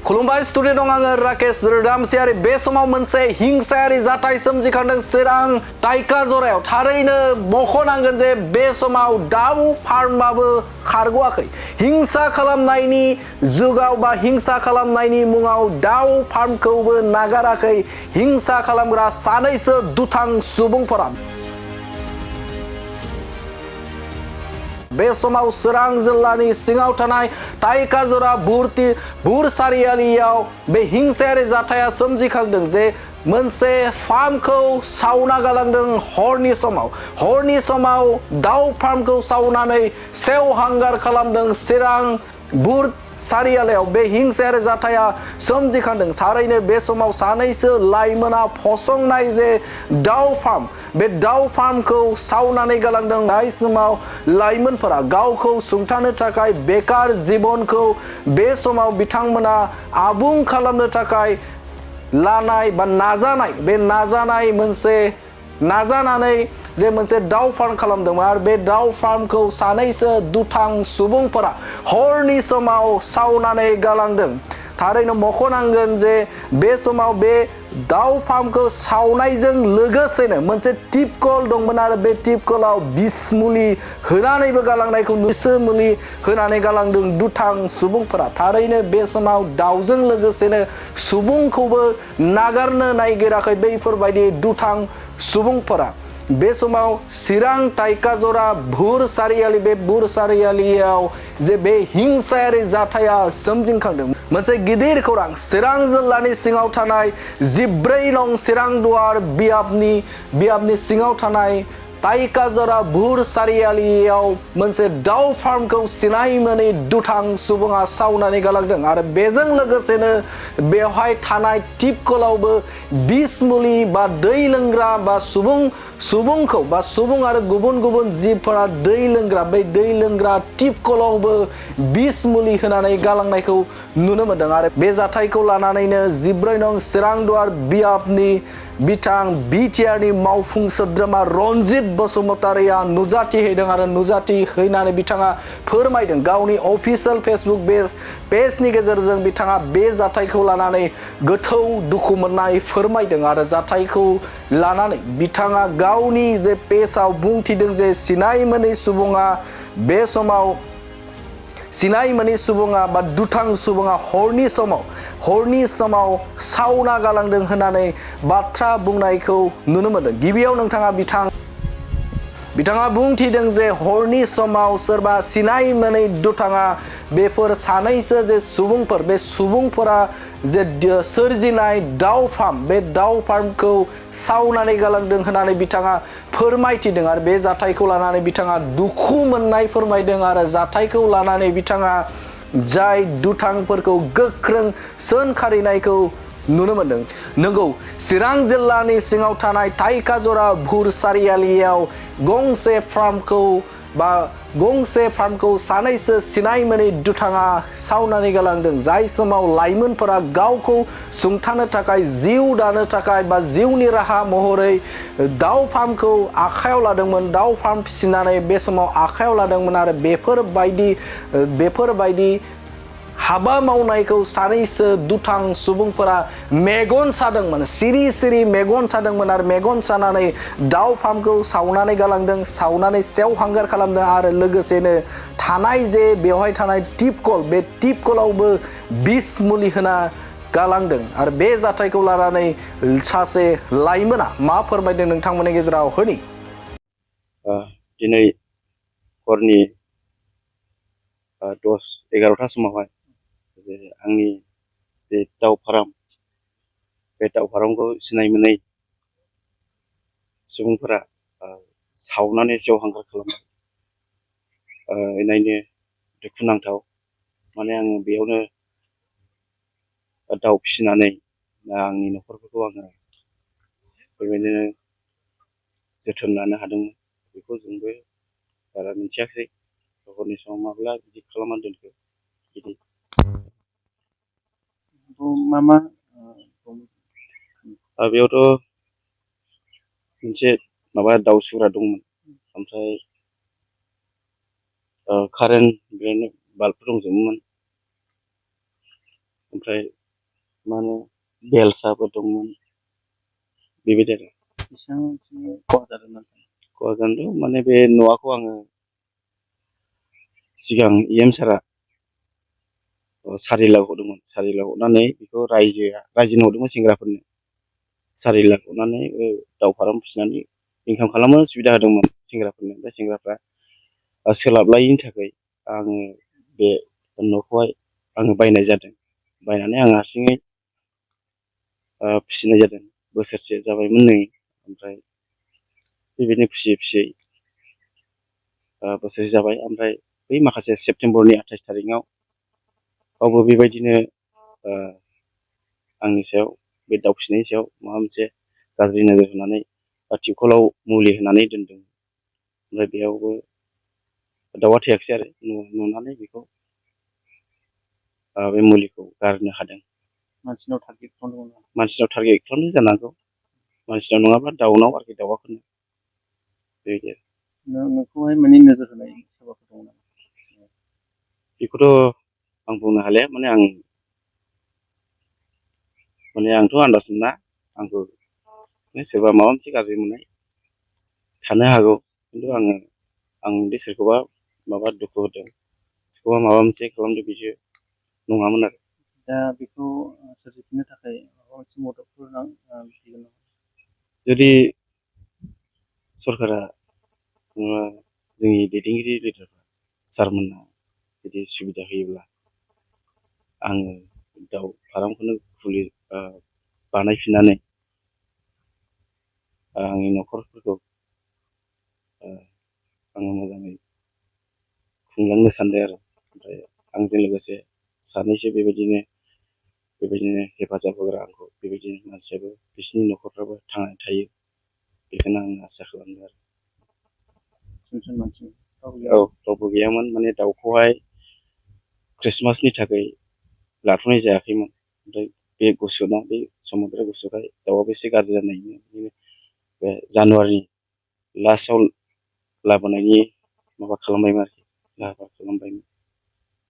खुलुमबाय स्टुडिअ दं आङो राकेश रोदामसियारि बे समाव मोनसे हिंसायारि जाथाय सोमजिखांदों चिरां टाइका जरायाव थारैनो मख'नांगोन जे बे समाव दाउ फार्माबो खारग'वाखै हिंसा खालामनायनि जुगाव बा हिंसा खालामनायनि मुङाव दाउ फार्मखौबो नागाराखै हिंसा खालामग्रा सानैसो दुथां सुबुंफोरा बे समाव चिरां जिल्लानि सिङाव थानाय टाइकाजरा बुरसारियालियाव बे हिंसायारि जाथाया सोमजिखांदों जे मोनसे फार्मखौ सावना गालांदों हरनि समाव दाउ फार्मखौ सावनानै सेवहांगार खालामदों चिरां बुरसारियालियाव बे हिंसायारि जाथाया सोमजिखांदों थारैनो बे समाव सानैसो लाइमोना फसंनाय जे दाउ फार्म बे दाउ फार्मखौ सावनानै गालांदों जाय समाव लाइमोनफोरा गावखौ सुंथानो थाखाय बेकार जिबनखौ बे समाव बिथांमोना आबुं खालामनो थाखाय लानाय बा नाजानानै जे मोनसे दाउ फार्म खालामदोंमोन आरो बे दाउ फार्मखौ सानैसो दुथां सुबुंफोरा हरनि समाव सावनानै गालांदों थारैनो मख'नांगोन जे बे समाव बे दाउ फार्मखौ सावनायजों लोगोसेनो मोनसे टिप कल दंमोन आरो बे टिप कलाव बिस मुलि होनानैबो गालांनायखौ मुलि होनानै गालांदों दुथां सुबुंफोरा थारैनो बे समाव दाउजों लोगोसेनो सुबुंखौबो नागारनो नागिराखै बैफोरबायदि दुथां सुबुंफोरा बे समाव चिरां टाइकाजरा बुरसारियालियाव जे बे हिंसायारि जाथाया सोमजिखांदों मोनसे गिदिर खौरां चिरां जिल्लानि सिङाव थानाय 14 नं चिरां दुवार बियाबनि सिङाव थानाय टाइकाजरा बुरसारियालियाव मोनसे दाउ फार्मखौ सिनाय मोनै दुथां सुबुङा सावनानै गालांदों आरो बेजों लोगोसेनो बेवहाय थानाय टिपकलावबो बिस मुलि बा दै लोंग्रा बा सुबुंखौ बा सुबुं आरो गुबुन जिबफोरा दै लोंग्रा बै दै लोंग्रा टिपकलावबो बिस मुलि होनानै गालांनायखौ नुनो मोनदों आरो बे जाथायखौ लानानैनो 14 नं चिरां दुवार बियाबनि बिथां बिटिआरनि मावफुं सोद्रोमा रनजित बसुमतारिया नुजाथि हैदों आरो नुजाथि हैनानै बिथाङा फोरमायदों गावनि अफिसियेल फेसबुक पेजनि गेजेरजों बिथाङा बे जाथायखौ लानानै गोथौ दुखु मोननाय फोरमायदों आरो जाथायखौ लानानै बिथाङा गावनि जे पेजआव बुंथिदों जे सिनाय मोनै सुबुङा बा दुथां सुबुङा हरनि समाव सावना गालांदों होननानै बाथ्रा बुंनायखौ नुनो मोनदों गिबियाव नोंथाङा बिथाङा बुंथिदों जे हरनि समाव सोरबा सिनाय मोनै दुथाङा बेफोर सानैसो जे सुबुंफोर बे सुबुंफोरा जे सोरजिनाय दाउ फार्म बे दाउ फार्मखौ सावनानै गालांदों होननानै बिथाङा फोरमायथिदों आरो बे जाथायखौ लानानै बिथाङा दुखु मोननाय फोरमायदों आरो जाथायखौ लानानै बिथाङा जाय दुथांफोरखौ गोख्रों सोंखारिनायखौ नुनो मोनदों नंगौ चिरां जिल्लानि सिङाव थानाय टाइकाजरा बुरसारियालियाव गंसे फार्मखौ सानैसो सिनाय मोनै दुथाङा सावनानै गालांदों जाय समाव लाइमोनफोरा गावखौ सुंथानो थाखाय जिउ दानो थाखाय बा जिउनि राहा महरै दाउ फार्मखौ आखायाव लादोंमोन दाउ फार्म फिसिनानै बे समाव आखायाव लादोंमोन आरो बेफोरबायदि हाबा मावनायखौ सानैसो दुथां सुबुंफोरा मेगन सादोंमोन सिरि मेगन सादोंमोन आरो मेगन सानानै दाउ फार्मखौ सावनानै गालांदों सावनानै सेवहांगार खालामदों आरो लोगोसेनो थानाय जे बेवहाय थानाय टिपकल बे टिपकलावबो बिस मुलि होना गालांदों आरो बे जाथायखौ लानानै सासे लाइमोना मा फोरमायदों नोंथांमोननि गेजेराव होनि दिनै हरनि 10-11टा समावहाय जे आंनि जे दाउ फार्म बे दाउ फार्मखौ सिनाय मोनै सुबुंफोरा सावनानै सेवहांगार खालामो नायनो दुखुनांथाव माने आङो बेयावनो दाउ फिसिनानै आंनि न'खरफोरखौ आङो बेबायदिनो जोथोन लानो हादोंमोन बेखौ जोंबो बारा मिथियाखिसै हरनि समाव माब्ला बिदि खालामनानै दोनखो बिदि बेयावथ' मोनसे दाउ सुग्रा दंमोन ओमफ्राय कारेन्ट बाल्बफोर दंजोबोमोन ओमफ्राय मा होनो बेलसाबो दंमोन बेबायदि आरो बेसेबां खहा जादोंमोन? खहा जादों माने बे न'खौ आङो सिगां EM सारा 4 लाख हरदोंमोन 4 लाख हरनानै बेखौ रायजोनो हरदोंमोन सेंग्राफोरनो 4 लाख हरनानै दाउ फार्म फिसिनानै इनकाम खालामनो सुबिदा होदोंमोन सेंग्राफोरनो ओमफ्राय सेंग्राफ्रा सोलाबलायैनि थाखाय आङो बे न'खौहाय आङो बायनाय जादों बायनानै आं हारसिङै फिसिनाय जादों बोसोरसे जाबायमोन नै ओमफ्राय बेबायदिनो फिसियै बोसोरसे जाबाय ओमफ्राय बै माखासे सेप्तेम्बरनि 28 तारिखआव बावबो बेबायदिनो आंनि सायाव बे दाउ फिसिनायनि सायाव माबा मोनसे गाज्रि नोजोर होनानै टिउबवेलाव मुलि होनानै दोनदों ओमफ्राय बेयावबो दाउआ थैयाखिसै आरो नुनानै बेखौ बे मुलिखौ गारनो हादों। मानसिनाव टारगेट खालामदोंमोन? मानसिनाव टारगेट खालामदों जानांगौ मानसिनाव नङाब्ला दाउनाव आरोखि दाउआफोरनो बेबायदि आरो नोंखौहाय माने नोजोर होनाय सोरबाफोर दङ नामा? बेखौथ' आं बुंनो हालिया माने आंथ' आन्दाज मोना आंखौ सोरबा माबा मोनसे गाज्रि मोननाय थानो हागौ खिन्थु आं दि सोरखौबा माबा दुखु होदों सोरखौबा माबा मोनसे खालामदों बिदि नङामोन आरो दा बेखौ सोरजिफिननो थाखाय माबा मोनसे मददफोर बिगोन नामा? जुदि सरकारा जोंनि दैदेनगिरि लिडारफ्रा सारमोनहा जुदि सुबिदा होयोब्ला आङो दाउ फार्मखौनो बानायफिननानै आंनि न'खरफोरखौ आङो मोजाङै खुंलांनो सानदों आरो ओमफ्राय आंजों लोगोसे सानैसो बेबायदिनो हेफाजाब होग्रा आंखौ बेबायदिनो मानसियाबो बिसोरनि न'खरफ्राबो थांनानै थायो बेखौनो आं आसा खालामदों आरो रावबो गैयामोन माने दाउखौहाय ख्रिस्टमासनि थाखाय लाथ'नाय जायाखैमोन ओमफ्राय बे गुसुना बे समुद्र गुसुखाय दाउआबो एसे गाज्रि जानायनि बे जानुवारि लास्टआव लाबोनायनि माबा खालामबायमोन आरोखि लाहार फाहार खालामबायमोन